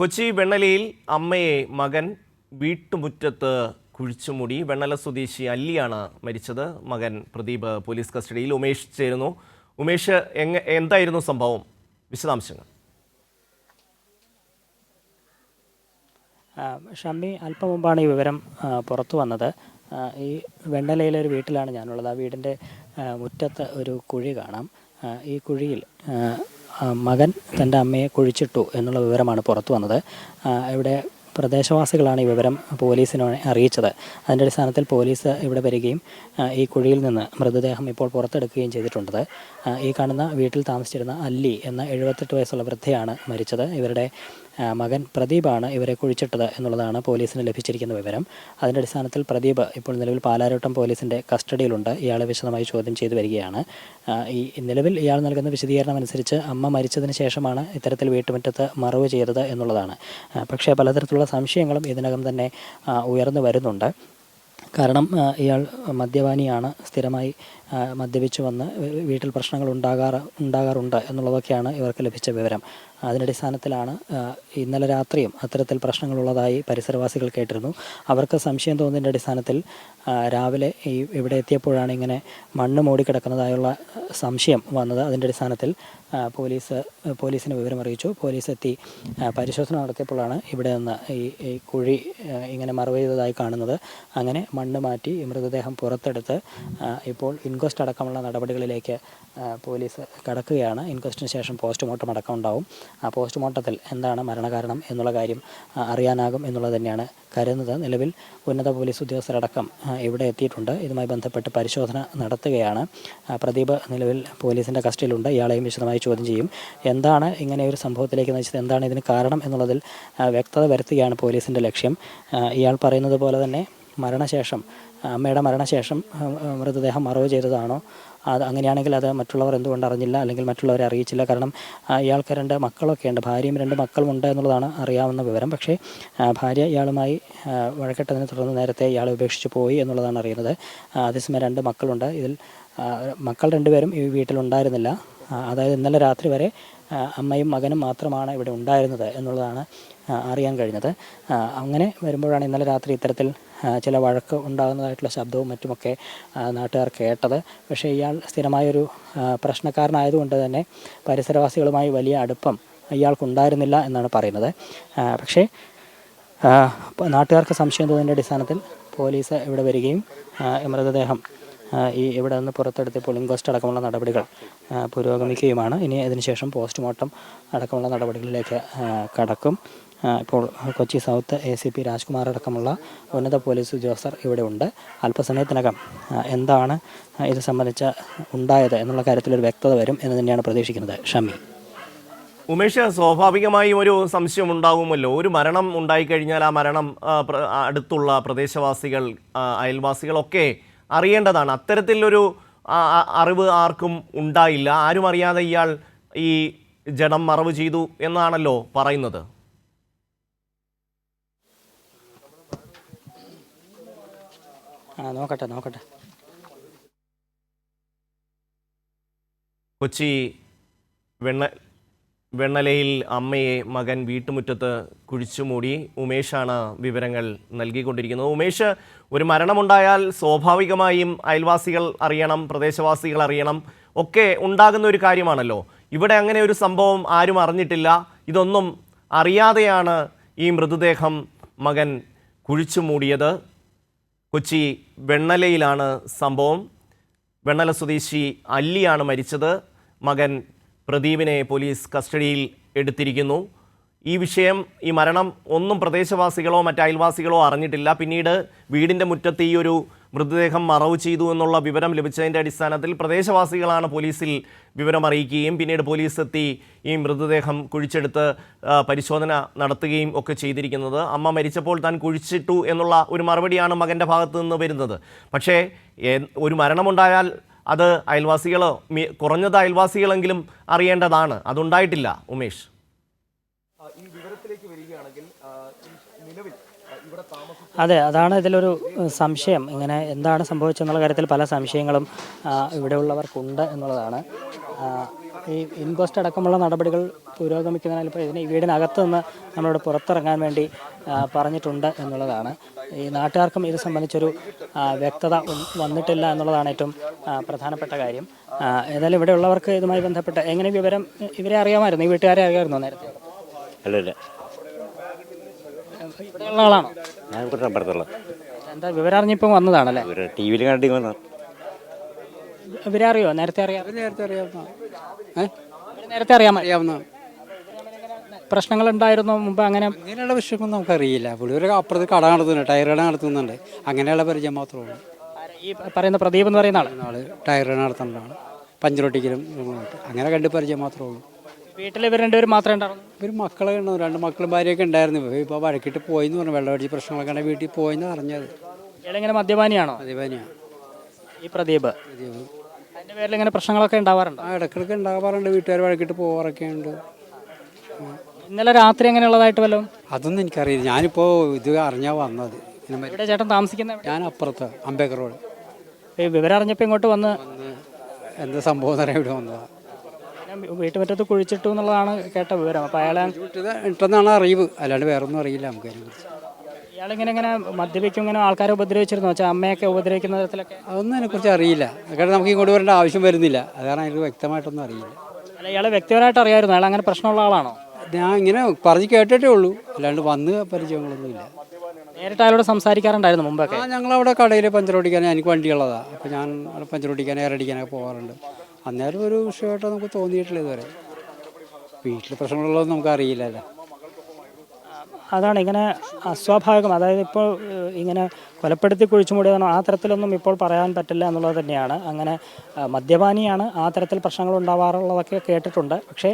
കൊച്ചി വെണ്ണലയിൽ അമ്മയെ മകൻ വീട്ടുമുറ്റത്ത് കുഴിച്ചുമൂടി. വെണ്ണല സ്വദേശി അല്ലിയാണ് മരിച്ചത്. മകൻ പ്രദീപ് പോലീസ് കസ്റ്റഡിയിൽ. ഉമേഷ് ചേരുന്നു. ഉമേഷ്, എന്തായിരുന്നു സംഭവം? വിശദാംശങ്ങൾ. ഷമ്മി, അല്പം മുമ്പാണ് ഈ വിവരം പുറത്തു വന്നത്. ഈ വെണ്ണലയിലെ ഒരു വീട്ടിലാണ് ഞാനുള്ളത്. ആ വീടിൻ്റെ മുറ്റത്ത് ഒരു കുഴി കാണാം. ഈ കുഴിയിൽ മകൻ തൻ്റെ അമ്മയെ കുഴിച്ചിട്ടു എന്നുള്ള വിവരമാണ് പുറത്തു വന്നത്. ഇവിടെ പ്രദേശവാസികളാണ് ഈ വിവരം പോലീസിനെ അറിയിച്ചത്. അതിൻ്റെ അടിസ്ഥാനത്തിൽ പോലീസ് ഇവിടെ വരികയും ഈ കുഴിയിൽ നിന്ന് മൃതദേഹം ഇപ്പോൾ പുറത്തെടുക്കുകയും ചെയ്തിട്ടുണ്ട്. ഈ കാണുന്ന വീട്ടിൽ താമസിച്ചിരുന്ന അല്ലി എന്ന 78 വയസ്സുള്ള വൃദ്ധയാണ് മരിച്ചത്. ഇവരുടെ മകൻ പ്രദീപാണ് ഇവരെ കുഴിച്ചിട്ടത് എന്നുള്ളതാണ് പോലീസിന് ലഭിച്ചിരിക്കുന്ന വിവരം. അതിൻ്റെ അടിസ്ഥാനത്തിൽ പ്രദീപ് ഇപ്പോൾ നിലവിൽ പാലാരിവട്ടം പോലീസിൻ്റെ കസ്റ്റഡിയിലുണ്ട്. ഇയാളെ വിശദമായി ചോദ്യം ചെയ്തു വരികയാണ്. ഈ നിലവിൽ ഇയാൾ നൽകുന്ന വിശദീകരണം അനുസരിച്ച് അമ്മ മരിച്ചതിന് ശേഷമാണ് ഇത്തരത്തിൽ വീട്ടുമുറ്റത്ത് മറവ് ചെയ്തത് എന്നുള്ളതാണ്. പക്ഷേ പലതരത്തിലുള്ള സംശയങ്ങളും ഇതിനകം തന്നെ ഉയർന്നു വരുന്നുണ്ട്. കാരണം ഇയാൾ മദ്യപാനിയാണ്. സ്ഥിരമായി മദ്യപിച്ചു വന്ന് വീട്ടിൽ പ്രശ്നങ്ങൾ ഉണ്ടാകാറുണ്ട് എന്നുള്ളതൊക്കെയാണ് ഇവർക്ക് ലഭിച്ച വിവരം. അതിനടിസ്ഥാനത്തിലാണ് ഇന്നലെ രാത്രിയും അത്തരത്തിൽ പ്രശ്നങ്ങളുള്ളതായി പരിസരവാസികൾ കേട്ടിരുന്നു. അവർക്ക് സംശയം തോന്നുന്നതിൻ്റെ അടിസ്ഥാനത്തിൽ രാവിലെ ഇവിടെ എത്തിയപ്പോഴാണ് ഇങ്ങനെ മണ്ണ് മൂടിക്കിടക്കുന്നതായുള്ള സംശയം വന്നത്. അതിൻ്റെ അടിസ്ഥാനത്തിൽ പോലീസിന് വിവരം അറിയിച്ചു. പോലീസ് എത്തി പരിശോധന നടത്തിയപ്പോഴാണ് ഇവിടെ നിന്ന് ഈ കുഴി ഇങ്ങനെ മറവ് ചെയ്തതായി കാണുന്നത്. അങ്ങനെ മണ്ണ് മാറ്റി മൃതദേഹം പുറത്തെടുത്ത് ഇപ്പോൾ ഇൻക്വസ്റ്റ് അടക്കമുള്ള നടപടികളിലേക്ക് പോലീസ് കടക്കുകയാണ്. ഇൻക്വസ്റ്റിന് ശേഷം പോസ്റ്റ്മോർട്ടം അടക്കം ഉണ്ടാവും. ആ പോസ്റ്റ്മോർട്ടത്തിൽ എന്താണ് മരണകാരണം എന്നുള്ള കാര്യം അറിയാനാകും എന്നുള്ളത് തന്നെയാണ് കരുതുന്നത്. നിലവിൽ ഉന്നത പോലീസ് ഉദ്യോഗസ്ഥരടക്കം ഇവിടെ എത്തിയിട്ടുണ്ട്. ഇതുമായി ബന്ധപ്പെട്ട് പരിശോധന നടത്തുകയാണ്. പ്രദീപ് നിലവിൽ പോലീസിൻ്റെ കസ്റ്റഡിയിലുണ്ട്. ഇയാളെയും വിശദമായി ചോദ്യം ചെയ്യും. എന്താണ് ഇങ്ങനെ ഒരു സംഭവത്തിലേക്ക് നയിച്ചത്, എന്താണ് ഇതിന് കാരണം എന്നുള്ളതിൽ വ്യക്തത വരുത്തുകയാണ് പോലീസിൻ്റെ ലക്ഷ്യം. ഇയാൾ പറയുന്നത് പോലെ തന്നെ അമ്മയുടെ മരണശേഷം മൃതദേഹം മറവ് ചെയ്തതാണോ? അങ്ങനെയാണെങ്കിൽ അത് മറ്റുള്ളവർ എന്തുകൊണ്ട് അറിഞ്ഞില്ല, അല്ലെങ്കിൽ മറ്റുള്ളവരെ അറിയിച്ചില്ല? കാരണം ഇയാൾക്ക് 2 മക്കളൊക്കെ ഉണ്ട്. ഭാര്യയും 2 മക്കളുമുണ്ട് എന്നുള്ളതാണ് അറിയാവുന്ന വിവരം. പക്ഷേ ഭാര്യ ഇയാളുമായി വഴക്കിട്ടതിനെ തുടർന്ന് നേരത്തെ ഇയാളെ ഉപേക്ഷിച്ച് പോയി എന്നുള്ളതാണ് അറിയുന്നത്. അതേസമയം 2 മക്കളുണ്ട്. ഇതിൽ മക്കൾ 2 പേരും ഈ വീട്ടിലുണ്ടായിരുന്നില്ല. അതായത് ഇന്നലെ രാത്രി വരെ അമ്മയും മകനും മാത്രമാണ് ഇവിടെ ഉണ്ടായിരുന്നത് എന്നുള്ളതാണ് അറിയാൻ കഴിഞ്ഞത്. അങ്ങനെ വരുമ്പോഴാണ് ഇന്നലെ രാത്രി ഇത്തരത്തിൽ ചില വഴക്ക് ഉണ്ടാകുന്നതായിട്ടുള്ള ശബ്ദവും മറ്റുമൊക്കെ നാട്ടുകാർ കേട്ടത്. പക്ഷേ ഇയാൾ സ്ഥിരമായൊരു പ്രശ്നക്കാരനായതുകൊണ്ട് തന്നെ പരിസരവാസികളുമായി വലിയ അടുപ്പം ഇയാൾക്കുണ്ടായിരുന്നില്ല എന്നാണ് പറയുന്നത്. പക്ഷേ നാട്ടുകാർക്ക് സംശയം തോന്നുന്നതിൻ്റെ അടിസ്ഥാനത്തിൽ പോലീസ് ഇവിടെ വരികയും മൃതദേഹം ഇവിടെ നിന്ന് പുറത്തെടുത്തപ്പോൾ ഇൻക്വസ്റ്റ് അടക്കമുള്ള നടപടികൾ പുരോഗമിക്കുകയുമാണ്. ഇനി അതിനുശേഷം പോസ്റ്റ്മോർട്ടം അടക്കമുള്ള നടപടികളിലേക്ക് കടക്കും. ഇപ്പോൾ കൊച്ചി സൗത്ത് ACP രാജ്കുമാർ അടക്കമുള്ള ഉന്നത പോലീസ് ഉദ്യോഗസ്ഥർ ഇവിടെ ഉണ്ട്. അല്പസമയത്തിനകം എന്താണ് ഇത് സംബന്ധിച്ച് ഉണ്ടായത് എന്നുള്ള കാര്യത്തിലൊരു വ്യക്തത വരും എന്ന് തന്നെയാണ് പ്രതീക്ഷിക്കുന്നത്. ഷമി. ഉമേഷ്, സ്വാഭാവികമായും ഒരു സംശയം ഉണ്ടാകുമല്ലോ. ഒരു മരണം ഉണ്ടായിക്കഴിഞ്ഞാൽ ആ മരണം അടുത്തുള്ള പ്രദേശവാസികൾ, അയൽവാസികളൊക്കെ അറിയേണ്ടതാണ്. അത്തരത്തിലൊരു അറിവ് ആർക്കും ഉണ്ടായില്ല. ആരും അറിയാതെ ഇയാൾ ഈ ജഡം മറവ് ചെയ്തു എന്നാണല്ലോ പറയുന്നത്. നോക്കട്ടെ. കൊച്ചി വെണ്ണലയിൽ അമ്മയെ മകൻ വീട്ടുമുറ്റത്ത് കുഴിച്ചുമൂടി. ഉമേഷാണ് വിവരങ്ങൾ നൽകിക്കൊണ്ടിരിക്കുന്നത്. ഉമേഷ്, ഒരു മരണമുണ്ടായാൽ സ്വാഭാവികമായും അയൽവാസികൾ അറിയണം, പ്രദേശവാസികൾ അറിയണം, ഒക്കെ ഉണ്ടാകുന്ന ഒരു കാര്യമാണല്ലോ. ഇവിടെ അങ്ങനെ ഒരു സംഭവം ആരും അറിഞ്ഞിട്ടില്ല. ഇതൊന്നും അറിയാതെയാണ് ഈ മൃതദേഹം മകൻ കുഴിച്ചുമൂടിയത്. കൊച്ചി വെണ്ണലയിലാണ് സംഭവം. വെണ്ണല സ്വദേശി അല്ലിയാണ് മരിച്ചത്. മകൻ പ്രദീപിനെ പോലീസ് കസ്റ്റഡിയിൽ എടുത്തിരിക്കുന്നു. ഈ വിഷയം, ഈ മരണം ഒന്നും പ്രദേശവാസികളോ മറ്റ് അയൽവാസികളോ അറിഞ്ഞിട്ടില്ല. പിന്നീട് വീടിൻ്റെ മുറ്റത്ത് ഈ ഒരു മൃതദേഹം മറവ് ചെയ്തു എന്നുള്ള വിവരം ലഭിച്ചതിൻ്റെ അടിസ്ഥാനത്തിൽ പ്രദേശവാസികളാണ് പോലീസിൽ വിവരം അറിയിക്കുകയും പിന്നീട് പോലീസ് എത്തി ഈ മൃതദേഹം കുഴിച്ചെടുത്ത് പരിശോധന നടത്തുകയും ഒക്കെ ചെയ്തിരിക്കുന്നത്. അമ്മ മരിച്ചപ്പോൾ താൻ കുഴിച്ചിട്ടു എന്നുള്ള ഒരു മറുപടിയാണ് മകൻ്റെ ഭാഗത്തു നിന്ന് വരുന്നത്. പക്ഷേ ഒരു മരണമുണ്ടായാൽ അത് അയൽവാസികളോ, കുറഞ്ഞത് അയൽവാസികളെങ്കിലും അറിയേണ്ടതാണ്. അതുണ്ടായിട്ടില്ല. ഉമേഷ്, അതെ, അതാണ് ഇതിലൊരു സംശയം. ഇങ്ങനെ എന്താണ് സംഭവിച്ചെന്നുള്ള കാര്യത്തിൽ പല സംശയങ്ങളും ഇവിടെയുള്ളവർക്കുണ്ട് എന്നുള്ളതാണ്. ഈ ഇൻക്വസ്റ്റ് അടക്കമുള്ള നടപടികൾ പുരോഗമിക്കുന്നതിനാൽ ഇപ്പോൾ ഇതിന് ഈ വീടിനകത്ത് നിന്ന് നമ്മളോട് പുറത്തിറങ്ങാൻ വേണ്ടി പറഞ്ഞിട്ടുണ്ട് എന്നുള്ളതാണ്. ഈ നാട്ടുകാർക്കും ഇത് സംബന്ധിച്ചൊരു വ്യക്തത വന്നിട്ടില്ല എന്നുള്ളതാണ് ഏറ്റവും പ്രധാനപ്പെട്ട കാര്യം. ഏതായാലും ഇവിടെ ഉള്ളവർക്ക് ഇതുമായി ബന്ധപ്പെട്ട് എങ്ങനെ വിവരം ഇവരെ അറിയാമായിരുന്നു, ഈ വീട്ടുകാരെ അറിയാമായിരുന്നോ നേരത്തെ? അല്ലല്ല, ഇവിടെയുള്ള ആളാണോ? ഞാൻ ഇവിടെ അപ്പുറത്തുള്ള എന്താ വിവരം അറിഞ്ഞിപ്പം വന്നതാണല്ലേ? ഒരു ടി വിയിൽ കണ്ടിട്ട് വന്ന. ഇവരെ അറിയോ? നേരത്തെ അറിയാം, നേരത്തെ അറിയാവുന്ന നേരത്തെ അറിയാമോ? അറിയാവുന്ന പ്രശ്നങ്ങൾ ഉണ്ടായിരുന്നോ മുമ്പ്? അങ്ങനെ അങ്ങനെയുള്ള വിഷയമൊന്നും നമുക്കറിയില്ല. പുള്ളി ഒരു അപ്പുറത്ത് കട നടത്തുന്നുണ്ട്, ടയർ കട നടത്തുന്നുണ്ട്. അങ്ങനെയുള്ള പരിചയം മാത്രമേ ഉള്ളൂ. ഈ പറയുന്ന പ്രദീപ് എന്ന് പറയുന്ന ആള് ആള് ടയർ കട നടത്തുന്നതാണ്, പഞ്ചറൊട്ടിക്കലും അങ്ങനെ കണ്ട് പരിചയം മാത്രമേ ഉള്ളൂ. വീട്ടിൽ ഇവർ രണ്ടുപേരും മാത്രമേ ഉണ്ടായിരുന്നു? ഇവർ മക്കളെ ഉണ്ടോ, 2 മക്കളും ഭാര്യയൊക്കെ ഉണ്ടായിരുന്നു. ഇപ്പോൾ വഴക്കിട്ട് പോയിന്ന് പറഞ്ഞു, വെള്ളമടിച്ച് പ്രശ്നങ്ങളൊക്കെ ഉണ്ട്, വീട്ടിൽ പോയിന്ന് അറിഞ്ഞത്. ഇയാളിങ്ങനെ മദ്യപാനിയാണോ? അതേപാനിയാണ് ഈ പ്രദീപ്. അതിന്റെ പേരിൽ ഇങ്ങനെ പ്രശ്നങ്ങളൊക്കെ ഉണ്ടാവാറുണ്ട്? ഇടക്കിടക്ക് ഉണ്ടാകാറുണ്ട്, വീട്ടുകാർ വഴക്കിട്ട് പോകാറൊക്കെ ഉണ്ട്. ഇന്നലെ രാത്രി അങ്ങനെയുള്ളതായിട്ട് വല്ലതും? അതൊന്നും എനിക്കറിയില്ല, ഞാനിപ്പോൾ ഇത് അറിഞ്ഞാൽ വന്നത്. ഇവിടെ ചേട്ടൻ താമസിക്കുന്ന എവിടെ? ഞാൻ അപ്പുറത്ത് അംബേദ്കർ റോഡ്. ഈ വിവരം അറിഞ്ഞപ്പോൾ ഇങ്ങോട്ട് വന്ന് എന്താ സംഭവം എന്ന് അറിയാൻ ഇവിടെ വന്നതാണ്. വീട്ടുമുറ്റത്ത് കുഴിച്ചിട്ടു എന്നുള്ളതാണ് കേട്ട വിവരം. അപ്പോൾ അയാളെ ഇട്ടെന്നാണ് അറിവ്, അല്ലാണ്ട് വേറെ ഒന്നും അറിയില്ല നമുക്ക് അതിനെക്കുറിച്ച്. ഇയാളിങ്ങനെ മദ്യപിക്കും, ഇങ്ങനെ ആൾക്കാരെ ഉപദ്രവിച്ചിരുന്നു വെച്ചാൽ അമ്മയൊക്കെ ഉപദ്രവിക്കുന്ന തരത്തിലൊക്കെ? അതൊന്നും അതിനെക്കുറിച്ച് അറിയില്ല, കാരണം നമുക്ക് ഇങ്ങോട്ട് വരേണ്ട ആവശ്യം വരുന്നില്ല. അതാണ് അതിന് വ്യക്തമായിട്ടൊന്നും അറിയില്ല. അല്ല, ഇയാളെ വ്യക്തിപരമായിട്ട് അറിയാമായിരുന്നു അയാൾ അങ്ങനെ പ്രശ്നമുള്ള ആളാണോ? ഞാൻ ഇങ്ങനെ പറഞ്ഞ് കേട്ടിട്ടേ ഉള്ളൂ, അല്ലാണ്ട് വന്ന് പരിചയങ്ങളൊന്നുമില്ല. നേരിട്ട് അയാളോട് സംസാരിക്കാറുണ്ടായിരുന്നു മുമ്പൊക്കെ? ഞങ്ങളവിടെ കടയിൽ പഞ്ചറോടിക്കാൻ എനിക്ക് വണ്ടിയുള്ളതാണ്. അപ്പോൾ ഞാൻ അവിടെ പഞ്ചറോടിക്കാൻ എയറടിക്കാനൊക്കെ പോകാറുണ്ട്. അന്നേരം ഒരു വിഷയമായിട്ട് നമുക്ക് തോന്നിയിട്ടില്ല ഇതുവരെ. വീട്ടിൽ പ്രശ്നങ്ങളുള്ളതൊന്നും നമുക്ക് അറിയില്ലല്ലോ. അതാണ് ഇങ്ങനെ അസ്വാഭാവികം. അതായത് ഇപ്പോൾ ഇങ്ങനെ കൊലപ്പെടുത്തി കുഴിച്ചു മൂടിയതാണോ ആ തരത്തിലൊന്നും ഇപ്പോൾ പറയാൻ പറ്റില്ല എന്നുള്ളത് തന്നെയാണ്. അങ്ങനെ മദ്യപാനിയാണ്, ആ തരത്തിൽ പ്രശ്നങ്ങൾ ഉണ്ടാവാറുള്ളതൊക്കെ കേട്ടിട്ടുണ്ട്. പക്ഷേ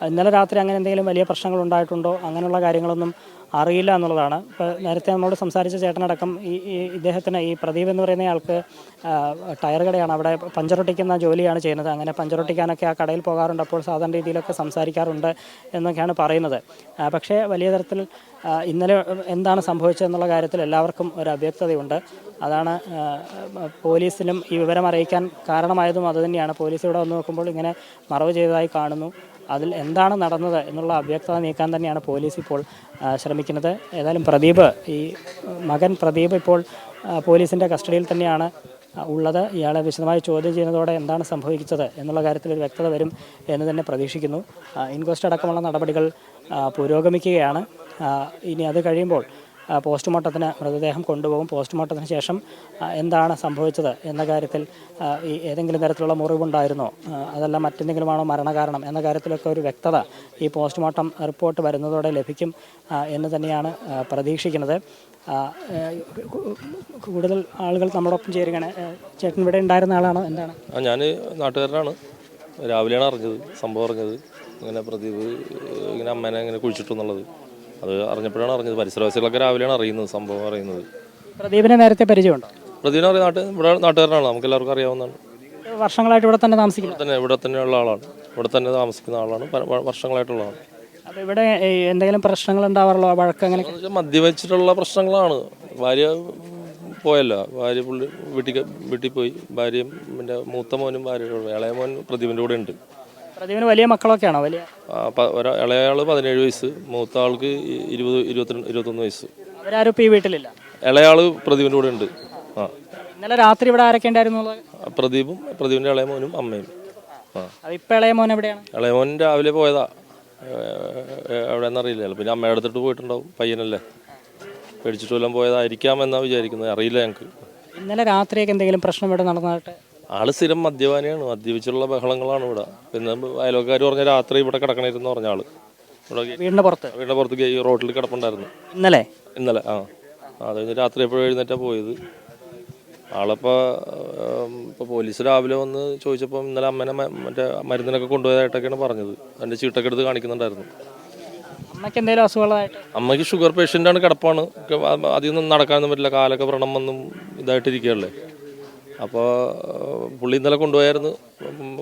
ഇന്നലെ രാത്രി അങ്ങനെ എന്തെങ്കിലും വലിയ പ്രശ്നങ്ങൾ ഉണ്ടായിട്ടുണ്ടോ അങ്ങനെയുള്ള കാര്യങ്ങളൊന്നും അറിയില്ല എന്നുള്ളതാണ്. ഇപ്പോൾ നേരത്തെ നമ്മളോട് സംസാരിച്ച ചേട്ടനടക്കം ഇദ്ദേഹത്തിന്, ഈ പ്രദീപ് എന്ന് പറയുന്ന ആൾക്ക് ടയർ കടയാണ്, അവിടെ പഞ്ചറൊട്ടിക്കുന്ന ജോലിയാണ് ചെയ്യുന്നത്. അങ്ങനെ പഞ്ചറൊട്ടിക്കാനൊക്കെ ആ കടയിൽ പോകാറുണ്ട്, അപ്പോൾ സാധാരണ രീതിയിലൊക്കെ സംസാരിക്കാറുണ്ട് എന്നൊക്കെയാണ് പറയുന്നത്. പക്ഷേ വലിയ തരത്തിൽ ഇന്നലെ എന്താണ് സംഭവിച്ചതെന്നുള്ള കാര്യത്തിൽ എല്ലാവർക്കും ഒരു അവ്യക്തതയുണ്ട്. അതാണ് പോലീസിനും ഈ വിവരം അറിയിക്കാൻ കാരണമായതും അതുതന്നെയാണ്. പോലീസ് ഇവിടെ വന്ന് നോക്കുമ്പോൾ ഇങ്ങനെ മറവ് ചെയ്തതായി കാണുന്നു. അതിൽ എന്താണ് നടന്നത് എന്നുള്ള അവ്യക്തത നീക്കാൻ തന്നെയാണ് പോലീസ് ഇപ്പോൾ ശ്രമിക്കുന്നത്. ഏതായാലും പ്രദീപ്, ഈ മകൻ പ്രദീപ് ഇപ്പോൾ പോലീസിൻ്റെ കസ്റ്റഡിയിൽ തന്നെയാണ് ഉള്ളത്. ഇയാളെ വിശദമായി ചോദ്യം ചെയ്യുന്നതോടെ എന്താണ് സംഭവിച്ചത് എന്നുള്ള കാര്യത്തിൽ ഒരു വ്യക്തത വരും എന്ന് തന്നെ പ്രതീക്ഷിക്കുന്നു. ഇൻക്വസ്റ്റ് അടക്കമുള്ള നടപടികൾ പുരോഗമിക്കുകയാണ്. ഇനി അത് കഴിയുമ്പോൾ പോസ്റ്റ്മോർട്ടത്തിന് മൃതദേഹം കൊണ്ടുപോകും. പോസ്റ്റ്മോർട്ടത്തിന് ശേഷം എന്താണ് സംഭവിച്ചത് എന്ന കാര്യത്തിൽ ഈ ഏതെങ്കിലും തരത്തിലുള്ള മുറിവുണ്ടായിരുന്നോ, അതല്ല മറ്റെന്തെങ്കിലുമാണോ മരണകാരണം എന്ന കാര്യത്തിലൊക്കെ ഒരു വ്യക്തത ഈ പോസ്റ്റ്മോർട്ടം റിപ്പോർട്ട് വരുന്നതോടെ ലഭിക്കും എന്ന് തന്നെയാണ് പ്രതീക്ഷിക്കുന്നത്. കൂടുതൽ ആളുകൾ നമ്മളോടൊപ്പം ചേരുകയാണ്. ചേട്ടൻ ഇവിടെ ഉണ്ടായിരുന്ന ആളാണോ, എന്താണ്? ഞാൻ നാട്ടുകാരനാണ്. രാവിലെയാണ് അറിഞ്ഞത്, സംഭവം അറിഞ്ഞത്. ഇങ്ങനെ പ്രദീപ് ഇങ്ങനെ അമ്മേനെ ഇങ്ങനെ കുഴിച്ചിട്ടു എന്നുള്ളത് അത് അറിഞ്ഞപ്പോഴാണ് അറിഞ്ഞത്. പരിസരവാസികളൊക്കെ രാവിലെയാണ് അറിയുന്നത്, സംഭവം അറിയുന്നത്. പ്രദീപിനെ നേരത്തെ പരിചയമുണ്ടോ? പ്രദീപിനെ അറിയാം, ഇവിടെ നാട്ടുകാരനാണ്, നമുക്ക് എല്ലാവർക്കും അറിയാവുന്നതാണ്. വർഷങ്ങളായിട്ട് ഇവിടെ തന്നെ താമസിക്കുന്നത്? ഇവിടെ തന്നെയുള്ള ആളാണ്, ഇവിടെ തന്നെ താമസിക്കുന്ന ആളാണ്, വർഷങ്ങളായിട്ടുള്ളതാണ്. അപ്പോൾ ഇവിടെ എന്തെങ്കിലും പ്രശ്നങ്ങൾ ഉണ്ടാവാറുള്ളൂ, വഴക്ക് അങ്ങനെ? മദ്യവെച്ചിട്ടുള്ള പ്രശ്നങ്ങളാണ്. ഭാര്യ പോയല്ല, ഭാര്യ പുള്ളി വീട്ടിൽ പോയി. ഭാര്യയും പിന്നെ മൂത്ത മോനും ഭാര്യയോട്, ഇളയ മോൻ പ്രദീപിൻ്റെ കൂടെ ഉണ്ട്. പ്രദീപിന് വലിയ മക്കളൊക്കെയാണോ? വലിയ ഇളയാൾ 17 വയസ്സ്, മൂത്ത ആൾക്ക് 21 വയസ്സ്. അവരാരും ഇപ്പോൾ ഈ വീട്ടിലില്ല? ഇളയാള് പ്രദീപിൻ്റെ കൂടെ ഉണ്ട്. ഇന്നലെ രാത്രി ഇവിടെ ആരൊക്കെ ഉണ്ടായിരുന്നു? പ്രദീപും പ്രദീപിൻ്റെ ഇളയ മോനും അമ്മയും. ഇപ്പം ഇളയ മോൻ എവിടെയാണ്? ഇളയ മോൻ രാവിലെ പോയതാ, എവിടെയെന്നറിയില്ല. പിന്നെ അമ്മയുടെ അടുത്തിട്ട് പോയിട്ടുണ്ടാവും, പയ്യനല്ലേ, പേടിച്ചിട്ട് വല്ലതും പോയതായിരിക്കാം എന്നാണ് വിചാരിക്കുന്നത്, അറിയില്ല ഞങ്ങൾക്ക്. ഇന്നലെ രാത്രിയൊക്കെ എന്തെങ്കിലും പ്രശ്നം ഇവിടെ നടന്നതായിട്ട്? ആള് സ്ഥിരം മദ്യപാനിയാണ്, മദ്യപിച്ചുള്ള ബഹളങ്ങളാണ് ഇവിടെ. പിന്നെ അയൽവക്കാർ പറഞ്ഞ രാത്രി ഇവിടെ കിടക്കണമായിരുന്നു പറഞ്ഞ ആള് ഇവിടെ വീടിൻ്റെ പുറത്ത് ഈ റോഡിൽ കിടപ്പുണ്ടായിരുന്നു ഇന്നലെ. അത് കഴിഞ്ഞ് രാത്രി എപ്പോഴും എഴുന്നേറ്റാണ് പോയത്. ഇപ്പോൾ പോലീസ് രാവിലെ വന്ന് ചോദിച്ചപ്പോൾ ഇന്നലെ അമ്മനെ മറ്റേ മരുന്നിനൊക്കെ കൊണ്ടുപോയതായിട്ടൊക്കെയാണ് പറഞ്ഞത്. അതിൻ്റെ ചീട്ടൊക്കെ എടുത്ത് കാണിക്കുന്നുണ്ടായിരുന്നു. അമ്മയ്ക്ക് എന്തെങ്കിലും അസുഖങ്ങളായിട്ട്? അമ്മയ്ക്ക് ഷുഗർ പേഷ്യൻ്റാണ്, കിടപ്പാണ്. അധികം നടക്കാനൊന്നും പറ്റില്ല, കാലൊക്കെ വ്രണം വന്നും ഇതായിട്ടിരിക്കുകയല്ലേ. അപ്പോൾ പുള്ളി ഇന്നലെ കൊണ്ടുപോയായിരുന്നു,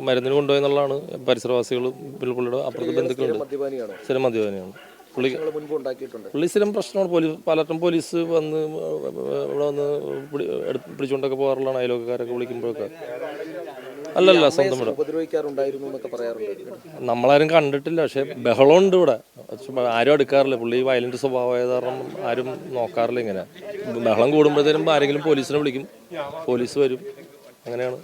മരുന്നിന് കൊണ്ടുപോയെന്നുള്ളതാണ് പരിസരവാസികളും പുള്ളിയുടെ അപ്പുറത്തെ ബന്ധുക്കളുണ്ട്. സ്ഥിരം മദ്യപാനിയാണ് പുള്ളി. സ്ഥിരം പ്രശ്നമാണ്. പലർക്കും പോലീസ് വന്ന് ഇവിടെ വന്ന് പിടിച്ചുകൊണ്ടൊക്കെ പോകാറുള്ളതാണ്, അയൽവക്കാരൊക്കെ വിളിക്കുമ്പോഴൊക്കെ. അല്ലല്ല സ്വന്തം വീട്. ഉപദ്രവിക്കാറുണ്ടായിരുന്നു എന്നൊക്കെ പറയാറുണ്ട്. നമ്മളാരും കണ്ടിട്ടില്ല, പക്ഷെ ബഹളമുണ്ട് ഇവിടെ. പക്ഷെ ആരും അടുക്കാറില്ല. പുള്ളി വയലന്റ് സ്വഭാവമായത് കാരണം ആരും നോക്കാറില്ല. ഇങ്ങനെ ബഹളം കൂടുമ്പോഴത്തേനും ആരെങ്കിലും പോലീസിനെ വിളിക്കും, പോലീസ് വരും, അങ്ങനെയാണ്.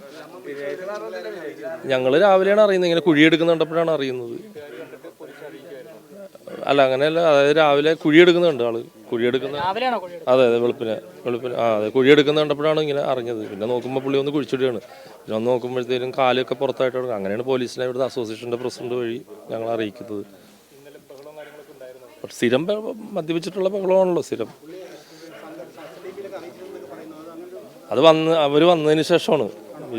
ഞങ്ങൾ രാവിലെയാണ് അറിയുന്നത്, ഇങ്ങനെ കുഴിയെടുക്കുന്ന കണ്ടപ്പോഴാണ് അറിയുന്നത്. അല്ല അങ്ങനെയല്ല, അതായത് രാവിലെ കുഴിയെടുക്കുന്നുണ്ട് ആള്, കുഴിയെടുക്കുന്ന അതെ വെളുപ്പിന് അതെ കുഴിയെടുക്കുന്ന കണ്ടപ്പോഴാണ് ഇങ്ങനെ അറിഞ്ഞത്. പിന്നെ നോക്കുമ്പോൾ പുള്ളി ഒന്ന് കുഴിച്ചിടുകയാണ്. പിന്നെ ഒന്ന് നോക്കുമ്പോഴത്തേക്കും കാലൊക്കെ പുറത്തായിട്ട് കിടക്കും. അങ്ങനെയാണ് പോലീസിനെ ഇവിടുത്തെ അസോസിയേഷൻ്റെ പ്രസിഡന്റ് വഴി ഞങ്ങൾ അറിയിക്കുന്നത്. സ്ഥിരം മദ്യപിച്ചിട്ടുള്ള ബഹളമാണല്ലോ സ്ഥിരം. അത് അവർ വന്നതിന് ശേഷമാണ്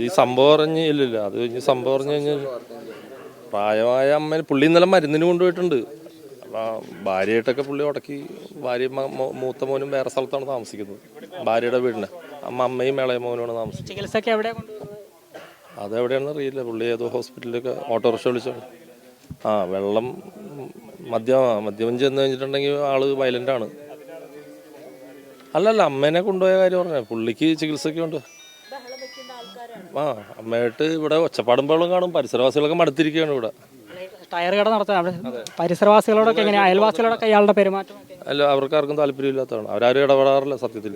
ഈ സംഭവം അറിഞ്ഞ് ഇല്ലില്ല. അത് കഴിഞ്ഞ് സംഭവം അറിഞ്ഞ് കഴിഞ്ഞാൽ പ്രായമായ അമ്മ പുള്ളി ഇന്നലെ മരുന്നിന് കൊണ്ടുപോയിട്ടുണ്ട്. അപ്പം ഭാര്യയായിട്ടൊക്കെ പുള്ളി ഉടക്കി. ഭാര്യ മൂത്ത മോനും വേറെ സ്ഥലത്താണ് താമസിക്കുന്നത്, ഭാര്യയുടെ വീടിന്. അമ്മയും ഇളയ മോനുമാണ് താമസിക്കുന്നത്. ചികിത്സയ്ക്ക് എവിടെ കൊണ്ടുപോകുന്നത്? അതെവിടെയാണെന്ന് അറിയില്ല. പുള്ളി ഏതോ ഹോസ്പിറ്റലിലൊക്കെ ഓട്ടോറിക്ഷ വിളിച്ചാണ്. വെള്ളം മദ്യം ചെന്ന് കഴിഞ്ഞിട്ടുണ്ടെങ്കിൽ ആള് വയലൻ്റാണ്. അല്ലല്ല, അമ്മേനെ കൊണ്ടുപോയ കാര്യം പറഞ്ഞ പുള്ളിക്ക് ചികിത്സയ്ക്ക് ഉണ്ട്. അമ്മയായിട്ട് ഇവിടെ ഒച്ചപ്പാടും ബഹളം കാണും. പരിസരവാസികളൊക്കെ മടുത്തിരിക്കുകയാണ് ഇവിടെ. ടയർ കട നടത്താൻ പരിസരവാസികളോടൊക്കെ എങ്ങനെ, അയൽവാസികളോടൊക്കെ ഇയാളുടെ പെരുമാറ്റം? അല്ല, അവർക്ക് ആർക്കും താല്പര്യമില്ലാത്തതാണ്. അവരാരും ഇടപെടാറില്ല സത്യത്തിൽ.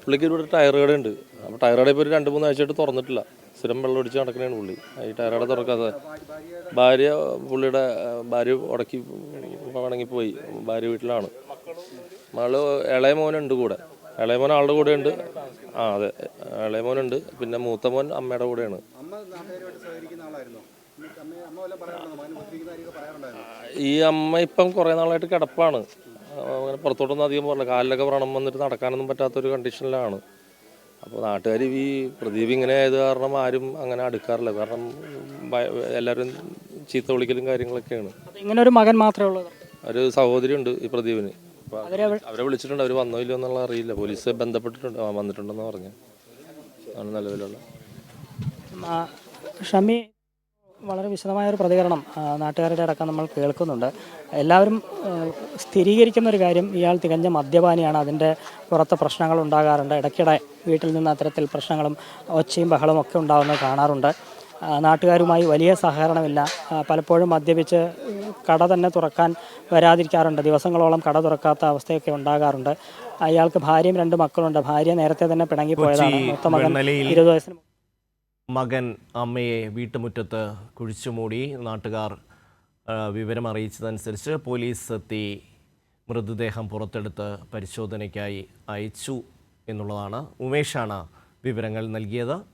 പുള്ളിക്ക് ഇവിടെ ടയർ കടയുണ്ട്. അപ്പോൾ ടയർ കട ഇപ്പോൾ ഒരു 2-3 ആഴ്ചയായിട്ട് തുറന്നിട്ടില്ല. സ്ഥിരം വെള്ളം ഒടിച്ച് നടക്കണേണ് പുള്ളി. ഈ ടയർ കട തുറക്കാതെ പുള്ളിയുടെ ഭാര്യ ഉടക്കി വണങ്ങിപ്പോയി. ഭാര്യ വീട്ടിലാണ്. മകള് ഇളയ മോനുണ്ട് കൂടെ. ഇളയ മോൻ ആളുടെ കൂടെ ഉണ്ട്. അതെ, ഇളയ മോനുണ്ട്. പിന്നെ മൂത്ത മോൻ അമ്മയുടെ കൂടെയാണ്. ഈ അമ്മ ഇപ്പം കുറേ നാളായിട്ട് കിടപ്പാണ്. അങ്ങനെ പുറത്തോട്ടൊന്നും അധികം പോകില്ല. കാലിലൊക്കെ വ്രണം വന്നിട്ട് നടക്കാനൊന്നും പറ്റാത്തൊരു കണ്ടീഷനിലാണ്. അപ്പോൾ നാട്ടുകാർ ഈ പ്രദീപ് ഇങ്ങനെ ആയത് കാരണം ആരും അങ്ങനെ അടുക്കാറില്ല. കാരണം എല്ലാവരും ചീത്ത വിളിക്കലും കാര്യങ്ങളൊക്കെയാണ്. ഇങ്ങനെ ഒരു മകൻ മാത്രമേ ഉള്ളൂ? ഒരു സഹോദരി ഉണ്ട് ഈ പ്രദീപിന്. അവരെ വിളിച്ചിട്ടുണ്ട്. അവർ വന്നോ ഇല്ലയോ എന്നുള്ള അറിയില്ല. പോലീസ് ബന്ധപ്പെട്ടിട്ടുണ്ട്, വന്നിട്ടുണ്ടെന്ന് പറഞ്ഞു. ആണ് നിലവിലുള്ള. ഷമി, വളരെ വിശദമായൊരു പ്രതികരണം നാട്ടുകാരുടെ അടക്കം നമ്മൾ കേൾക്കുന്നുണ്ട്. എല്ലാവരും സ്ഥിരീകരിക്കുന്ന ഒരു കാര്യം, ഇയാൾ തികഞ്ഞ മദ്യപാനിയാണ്. അതിൻ്റെ പുറത്ത് പ്രശ്നങ്ങൾ ഉണ്ടാകാറുണ്ട്. ഇടയ്ക്കിടെ വീട്ടിൽ നിന്ന് അത്തരത്തിൽ പ്രശ്നങ്ങളും ഒച്ചയും ബഹളവും ഒക്കെ ഉണ്ടാകുന്നത് കാണാറുണ്ട്. നാട്ടുകാരുമായി വലിയ സഹകരണമില്ല. പലപ്പോഴും മദ്യപിച്ച് കട തന്നെ തുറക്കാൻ വരാതിരിക്കാറുണ്ട്. ദിവസങ്ങളോളം കട തുറക്കാത്ത അവസ്ഥയൊക്കെ ഉണ്ടാകാറുണ്ട്. അയാൾക്ക് ഭാര്യയും 2 മക്കളുണ്ട്. ഭാര്യ നേരത്തെ തന്നെ പിണങ്ങിപ്പോയതാണ്. മൂത്ത മകൻ 20 വയസ്സിന് മകൻ അമ്മയെ വീട്ടുമുറ്റത്ത് കുഴിച്ചുമൂടി. നാട്ടുകാർ വിവരം അറിയിച്ചതനുസരിച്ച് പോലീസ് എത്തി മൃതദേഹം പുറത്തെടുത്ത് പരിശോധനയ്ക്കായി അയച്ചു എന്നുള്ളതാണ്. ഉമേഷാണ് വിവരങ്ങൾ നൽകിയത്.